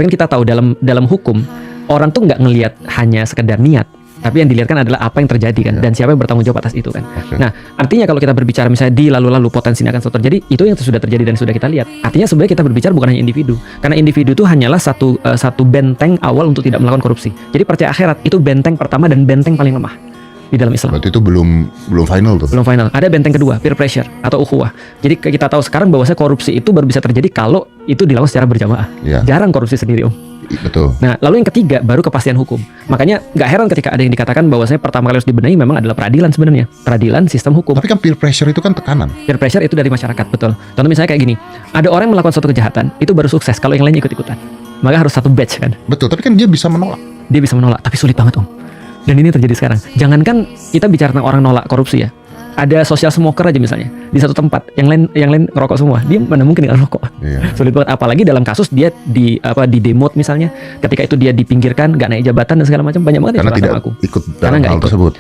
Tapi kan kita tahu dalam hukum orang tuh nggak ngelihat hanya sekedar niat, tapi yang dilihat kan adalah apa yang terjadi kan, dan siapa yang bertanggung jawab atas itu kan. Nah, artinya kalau kita berbicara misalnya di lalu-lalu potensi ini akan selalu terjadi, itu yang sudah terjadi dan sudah kita lihat. Artinya sebenarnya kita berbicara bukan hanya individu, karena individu itu hanyalah satu benteng awal untuk tidak melakukan korupsi. Jadi percaya akhirat itu benteng pertama dan benteng paling lemah di dalam Islam. Berarti itu belum final tuh. Belum final. Ada benteng kedua, peer pressure atau ukhuwah. Jadi kita tahu sekarang bahwasanya korupsi itu baru bisa terjadi kalau itu dilakukan secara berjamaah. Ya. Jarang korupsi sendiri, Om. Betul. Nah, lalu yang ketiga baru kepastian hukum. Makanya nggak heran ketika ada yang dikatakan bahwasanya pertama kali harus dibenahi memang adalah peradilan sebenarnya. Peradilan sistem hukum. Tapi kan peer pressure itu kan tekanan. Peer pressure itu dari masyarakat, betul. Contoh misalnya kayak gini, ada orang yang melakukan suatu kejahatan, itu baru sukses kalau yang lainnya ikut-ikutan. Maka harus satu batch kan. Betul, tapi kan dia bisa menolak. Dia bisa menolak, tapi sulit banget, Om. Dan ini terjadi sekarang. Jangankan kita bicara tentang orang nolak korupsi ya. Ada social smoker aja misalnya di satu tempat, yang lain ngerokok semua. Dia mana mungkin nggak rokok? Iya. Sulit banget. Apalagi dalam kasus dia di demote misalnya, ketika itu dia dipinggirkan, nggak naik jabatan dan segala macam, banyak banget yang Karena curhat tidak sama aku. ikut Karena dalam nggak hal ikut. tersebut.